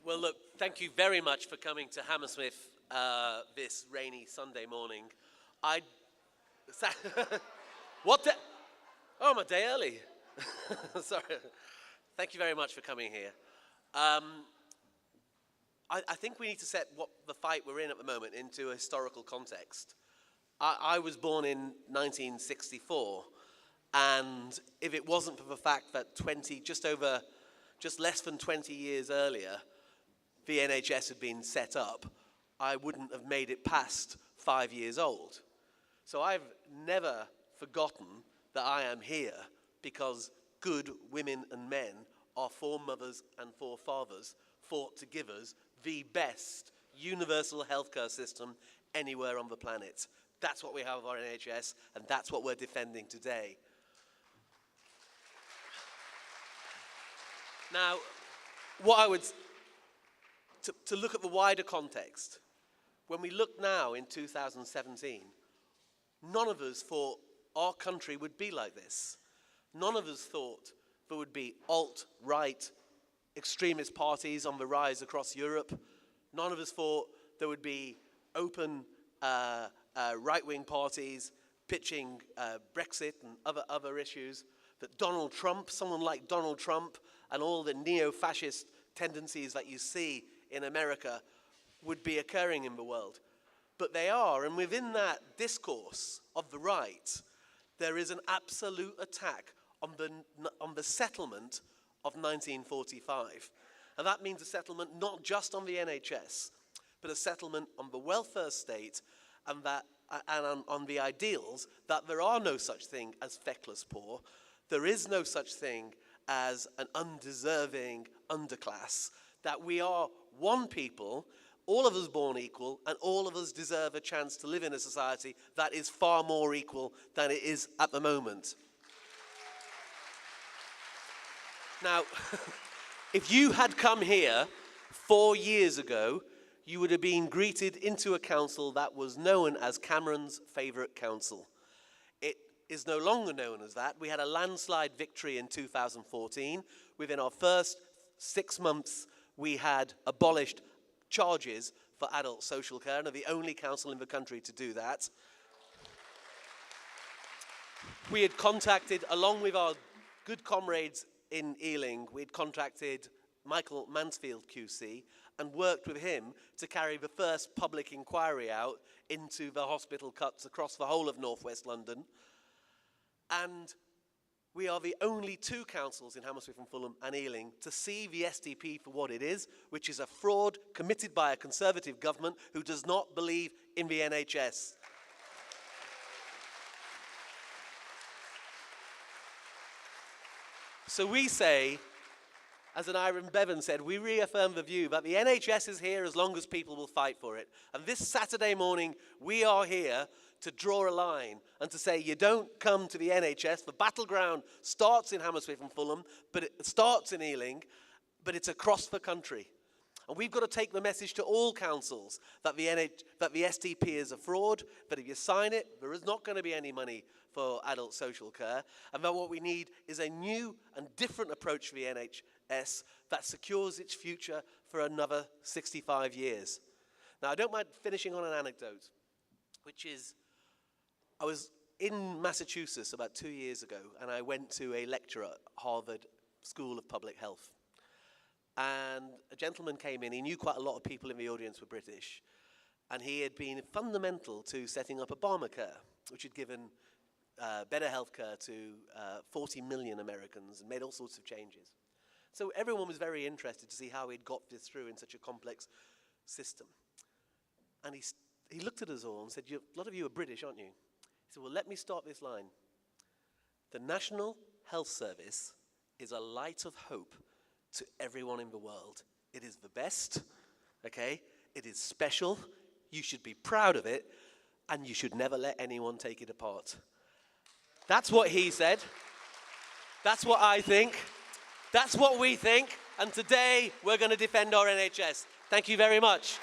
Well, look, thank you very much for coming to Hammersmith this rainy Sunday morning. What day? Oh, I'm a day early. Sorry. Thank you very much for coming here. I think we need to set what the fight we're in at the moment into a historical context. I was born in 1964, and if it wasn't for the fact that just less than 20 years earlier, the NHS had been set up, I wouldn't have made it past 5 years old. So I've never forgotten that I am here because good women and men, our foremothers and forefathers, fought to give us the best universal healthcare system anywhere on the planet. That's what we have with our NHS, and that's what we're defending today. Now, to look at the wider context, when we look now in 2017, none of us thought our country would be like this. None of us thought there would be alt-right extremist parties on the rise across Europe. None of us thought there would be open right-wing parties pitching Brexit and other issues, that Donald Trump, someone like Donald Trump, and all the neo-fascist tendencies that you see in America would be occurring in the world. But they are, and within that discourse of the right, there is an absolute attack on the settlement of 1945. And that means a settlement not just on the NHS, but a settlement on the welfare state and on the ideals that there are no such thing as feckless poor. There is no such thing as an undeserving underclass, that we are one people, all of us born equal, and all of us deserve a chance to live in a society that is far more equal than it is at the moment. Now, if you had come here 4 years ago, you would have been greeted into a council that was known as Cameron's favourite council. It is no longer known as that. We had a landslide victory in 2014. Within our first 6 months, we had abolished charges for adult social care, and are the only council in the country to do that. We had contacted, along with our good comrades in Ealing, we had contacted Michael Mansfield QC and worked with him to carry the first public inquiry out into the hospital cuts across the whole of northwest London. And we are the only two councils in Hammersmith and Fulham and Ealing to see the SDP for what it is, which is a fraud committed by a Conservative government who does not believe in the NHS. So we say, as an Iron Bevan said, we reaffirm the view that the NHS is here as long as people will fight for it. And this Saturday morning, we are here to draw a line and to say you don't come to the NHS. The battleground starts in Hammersmith and Fulham, but it starts in Ealing, but it's across the country. And we've got to take the message to all councils that the SDP is a fraud, that if you sign it, there is not going to be any money for adult social care, and that what we need is a new and different approach for the NHS that secures its future for another 65 years. Now, I don't mind finishing on an anecdote, which is, I was in Massachusetts about 2 years ago, and I went to a lecture at Harvard School of Public Health. And a gentleman came in, he knew quite a lot of people in the audience were British, and he had been fundamental to setting up Obamacare, which had given better healthcare to 40 million Americans and made all sorts of changes. So everyone was very interested to see how he'd got this through in such a complex system. And he looked at us all and said, a lot of you are British, aren't you? He said, well, let me start this line. The National Health Service is a light of hope to everyone in the world. It is the best, okay? It is special. You should be proud of it, and you should never let anyone take it apart. That's what he said. That's what I think. That's what we think. And today, we're going to defend our NHS. Thank you very much.